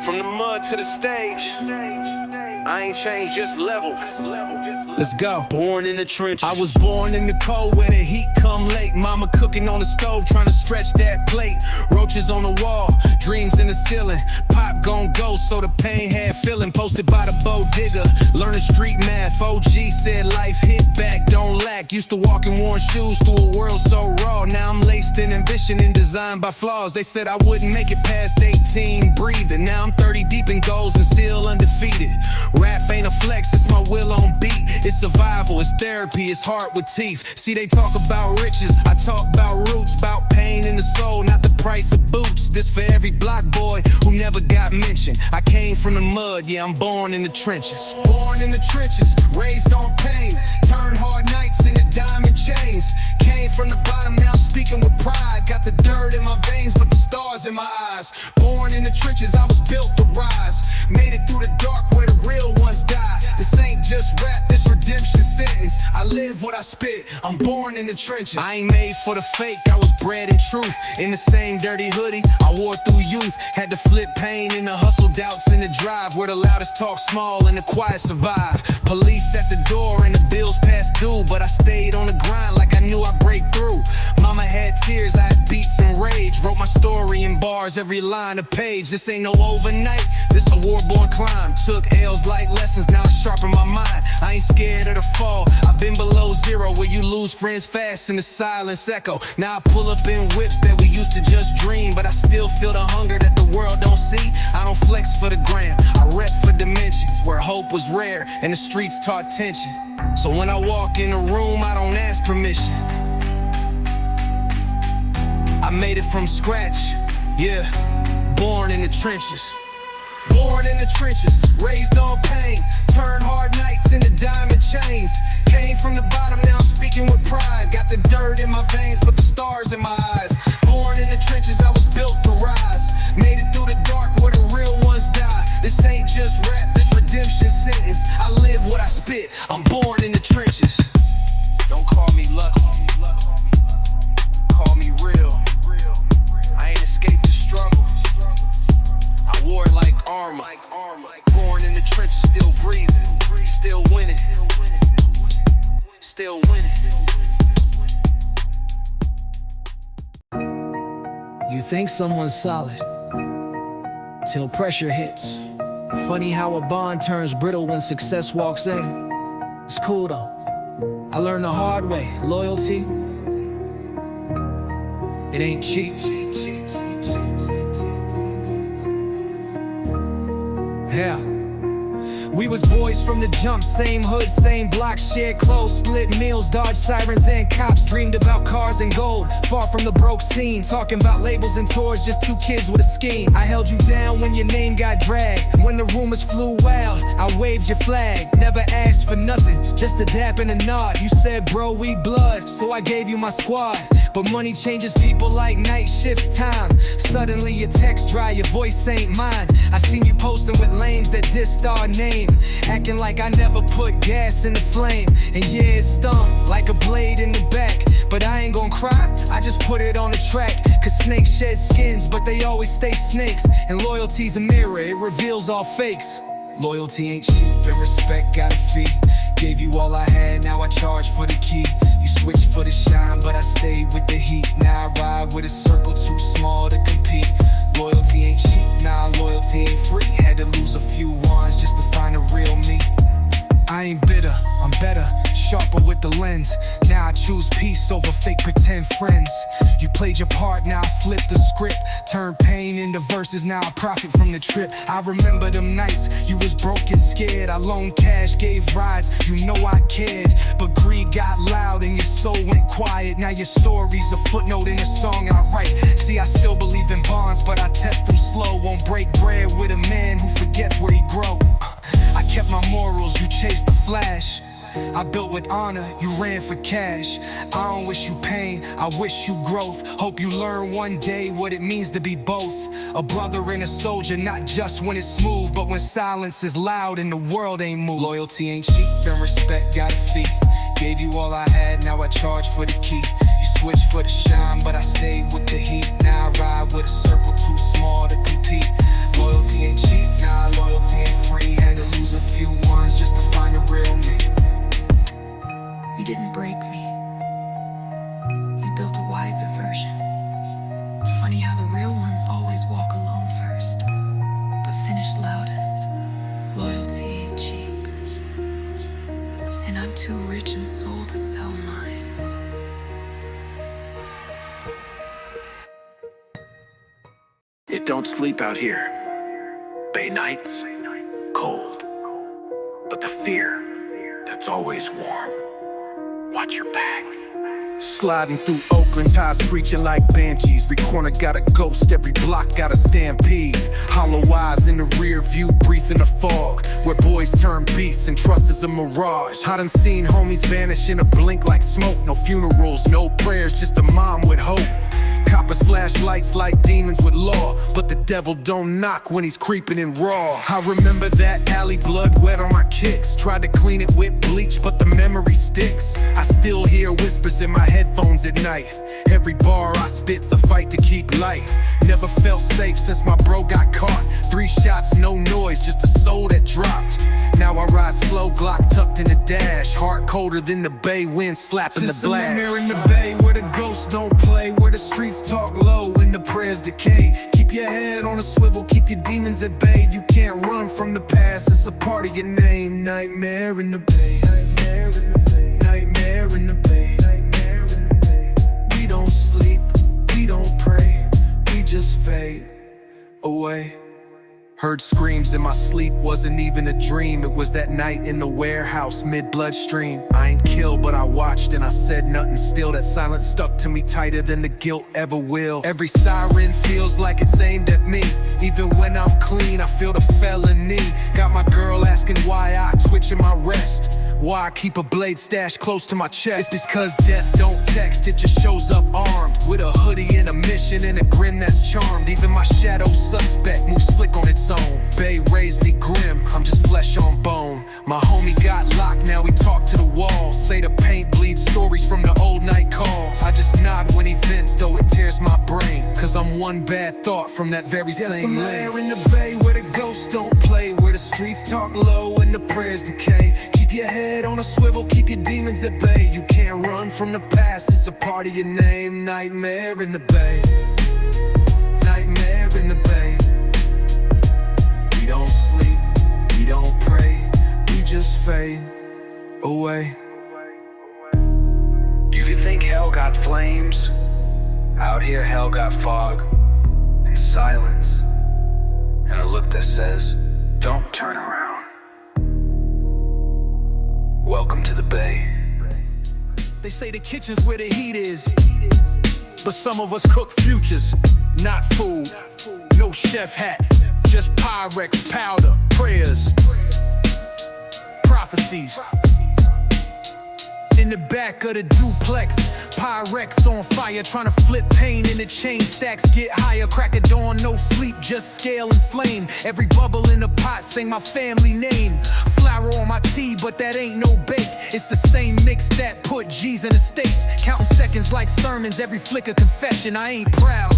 From the mud to the stage, I ain't changed, just level. Let's go. Born in the trenches. I was born in the cold where the heat come late. Mama cooking on the stove, trying to stretch that plate. Roaches on the wall, dreams in the ceiling. Pop gon' go, so the pain had feeling. Posted by the bow digger, learning street math. OG said life hit back, don't lack. Used to walk in worn shoes through a world so raw. Now I'm laced in ambition and designed by flaws. They said I wouldn't make it past 18, breathing. Now I'm 30 deep in goals and still undefeated. Rap ain't a flex, it's my will on beat. It's survival, it's therapy, it's heart with teeth. See, they talk about riches, I talk about roots, about pain in the soul, not the price of boots. This for every block boy who never got mentioned. I came from the mud, yeah, I'm born in the trenches. Born in the trenches, raised on pain. Turned hard nights into diamond chains. Came from the bottom, now I'm speaking with pride. Got the dirt in my veins, but the stars in my eyes. Born in the trenches, I was built to rise. Made it through the dark where the real ones die. This ain't just rap, this redemption sentence. I live what I spit, I'm born in the trenches. I ain't made for the fake, I was bred in truth. In the same dirty hoodie I wore through youth. Had to flip pain in the hustle, doubts in the drive. Where the loudest talk small and the quiet survive. Police at the door and the bills past due, but I stayed on the grind like I knew I'd break through. Mama had tears, I had beats and rage. Wrote my story in bars, every line a page. This ain't no overnight, this a war-born climb. Took L's like lessons, now I sharpen my mind. I ain't scared of the fall, I've been below zero. Where you lose friends fast and the silence echo. Now I pull up in whips that we used to just dream, but I still feel the hunger that the world don't see. I don't flex for the gram, I rep for dimensions. Where hope was rare and the streets taught tension. So when I walk in a room, I don't ask permission. I made it from scratch, yeah, born in the trenches. Born in the trenches, raised on pain. Turned hard nights into diamond chains. Came from the bottom, now I'm speaking with pride. Got the dirt in my veins, but the stars in my eyes. Born in the trenches, I was built to rise. Made it through the dark where the real ones die. This ain't just rap, this redemption sentence. I live what I spit, I'm born in the trenches. Don't call me lucky, call me real. I ain't escaped the struggle, I wore it like armor. Born in the trenches, still breathing, still winning, still winning. You think someone's solid till pressure hits. Funny how a bond turns brittle when success walks in. It's cool though, I learned the hard way. Loyalty, it ain't cheap. Yeah, we was boys from the jump, same hood, same block, shared clothes, split meals, dodged sirens and cops, dreamed about cars and gold, far from the broke scene, talking about labels and tours, just two kids with a scheme. I held you down when your name got dragged, when the rumors flew wild, I waved your flag, never asked for nothing, just a dap and a nod. You said, bro, we blood, so I gave you my squad. But money changes people like night shifts time. Suddenly your text dry, your voice ain't mine. I seen you posting with lames that dissed our name, acting like I never put gas in the flame. And yeah, it stung like a blade in the back, but I ain't gon' cry, I just put it on the track. Cause snakes shed skins, but they always stay snakes. And loyalty's a mirror, it reveals all fakes. Loyalty ain't cheap and respect got a fee. Gave you all I had, now I charge for the key. You switched for the shine, but I stayed with the heat. Now I ride with a circle too small to compete. Loyalty ain't cheap, nah, loyalty ain't free. Had to lose a few ones just to find a real me. I ain't bitter, I'm better, sharper with the lens. Now I choose peace over fake pretend friends. You played your part, now I flip the script. Turn pain into verses, now I profit from the trip. I remember them nights, you was broke and scared. I loaned cash, gave rides, you know I cared. But greed got loud and your soul went quiet. Now your story's a footnote in a song I write. See, I still believe in bonds, but I test them slow. Won't break bread with a man who forgets where he grow. I kept my morals, you chased the flash. I built with honor, you ran for cash. I don't wish you pain, I wish you growth. Hope you learn one day what it means to be both. A brother and a soldier, not just when it's smooth, but when silence is loud and the world ain't moved. Loyalty ain't cheap and respect got a fee. Gave you all I had, now I charge for the key. You switched for the shine, but I stayed with the heat. Now I Funny how the real ones always walk alone first, but finish loudest. Loyalty ain't cheap, and I'm too rich in soul to sell mine. It don't sleep out here. Bay nights, cold. But the fear, that's always warm. Watch your back. Sliding through Oakland, tires screeching like banshees. Every corner got a ghost, every block got a stampede. Hollow eyes in the rear view, breathing the fog, where boys turn beasts and trust is a mirage. I done seen homies vanish in a blink like smoke. No funerals, no prayers, just a mom with hope. Coppers flash lights like demons with law, but the devil don't knock when he's creeping in raw. I remember that alley, blood wet on my kicks. Tried to clean it with bleach, but the memory sticks. I still hear whispers in my headphones at night. Every bar I spit's a fight to keep light. Never felt safe since my bro got caught. 3 shots, no noise, just a soul that dropped. Now I ride slow, Glock tucked in the dash. Heart colder than the bay wind slapping the blast. Here in the bay where the ghosts don't play, where the streets talk low and the prayers decay. Keep your head on a swivel, keep your demons at bay. You can't run from the past, it's a part of your name. Nightmare in the bay, nightmare in the bay, nightmare in the bay, nightmare in the bay. We don't sleep, we don't pray, we just fade away. Heard screams in my sleep, wasn't even a dream. It was that night in the warehouse, mid-bloodstream. I ain't killed, but I watched and I said nothing still. That silence stuck to me tighter than the guilt ever will. Every siren feels like it's aimed at me. Even when I'm clean, I feel the felony. Got my girl asking why I twitch in my rest, why I keep a blade stashed close to my chest. It's cause death don't text, it just shows up armed, with a hoodie and a mission and a grin that's charmed. Even my shadow suspect moves slick on its own. Bay raised me grim, I'm just flesh on bone. My homie got locked, now we talk to the wall. Say the paint bleeds stories from the old night calls. I just nod when he vents, though it tears my brain, cause I'm one bad thought from that very same lane. There in the bay where the ghosts don't play, where the streets talk low and the prayers decay. Keep your head on a swivel, keep your demons at bay. You can't run from the past, it's a part of your name. Nightmare in the bay, nightmare in the bay. We don't sleep, we don't pray, we just fade away. You think hell got flames? Out here hell got fog and silence, and a look that says, don't turn around. Welcome to the bay. They say the kitchen's where the heat is, but some of us cook futures, not food. No chef hat, just Pyrex powder, prayers, prophecies. In the back of the duplex, Pyrex on fire, trying to flip pain in the chain. Stacks get higher, crack of dawn, no sleep, just scale and flame. Every bubble in the pot, say my family name. Flour on my tea, but that ain't no bake. It's the same mix that put G's in the States. Counting seconds like sermons, every flick a confession. I ain't proud,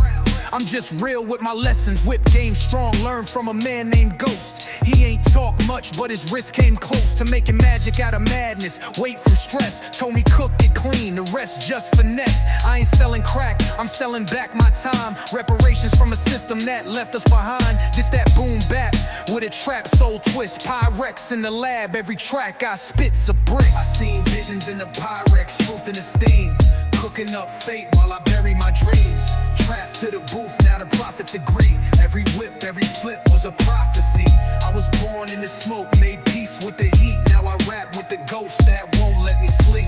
I'm just real with my lessons. Whip game strong, learn from a man named Ghost. He ain't talk much, but his wrist came close to making magic out of madness. Weight from stress, told me cook it clean, the rest just finesse. I ain't selling crack, I'm selling back my time. Reparations from a system that left us behind. This that boom bap with a trap soul twist. Pyrex in the lab, every track I spit's a brick. I seen visions in the Pyrex, truth in the steam. Cooking up fate while I bury my dreams. Trapped to the booth, now the prophets agree. Every whip, every flip was a prophecy. I was born in the smoke, made peace with the heat. Now I rap with the ghost that won't let me sleep.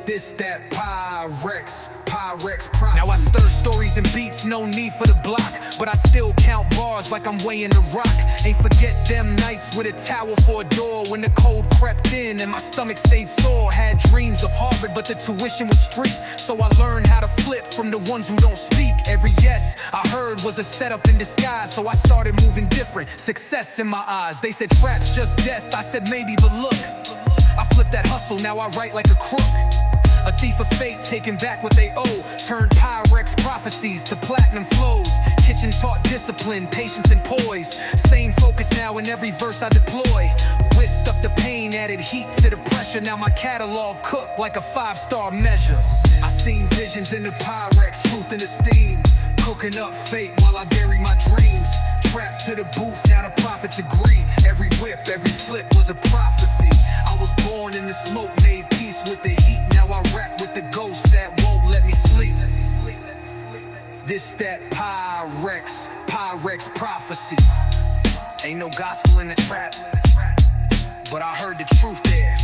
This that Pyrex prophecy. Now I stir stories and beats, no need for the block, but I still count bars like I'm weighing the rock. Ain't forget them nights with a towel for a door, when the cold crept in and my stomach stayed sore. Had dreams of Harvard, but the tuition was strict, so I learned how to flip from the ones who don't speak. Every yes I heard was a setup in disguise, so I started moving different. Success in my eyes, they said trap's just death, I said maybe, but look, I flipped that hustle, now I write like a crook. A thief of fate, taking back what they owe. Turned Pyrex prophecies to platinum flows. Kitchen taught discipline, patience and poise. Same focus now in every verse I deploy. Whisked up the pain, added heat to the pressure. Now my catalog cooked like a 5-star measure. I seen visions in the Pyrex, truth engulfed in the steam, cooking up fate while I bury my dreams. Trapped to the booth, now the prophets agree. Every whip, every flip was a prophecy. I was born in the smoke, made peace with the heat. Now I rap with the ghost that won't let me sleep. This that Pyrex prophecy. Ain't no gospel in the trap, but I heard the truth there.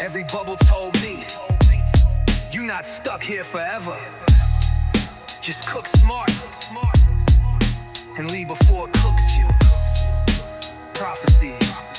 Every bubble told me, you not stuck here forever. Just cook smart and leave before it cooks you. Prophecies.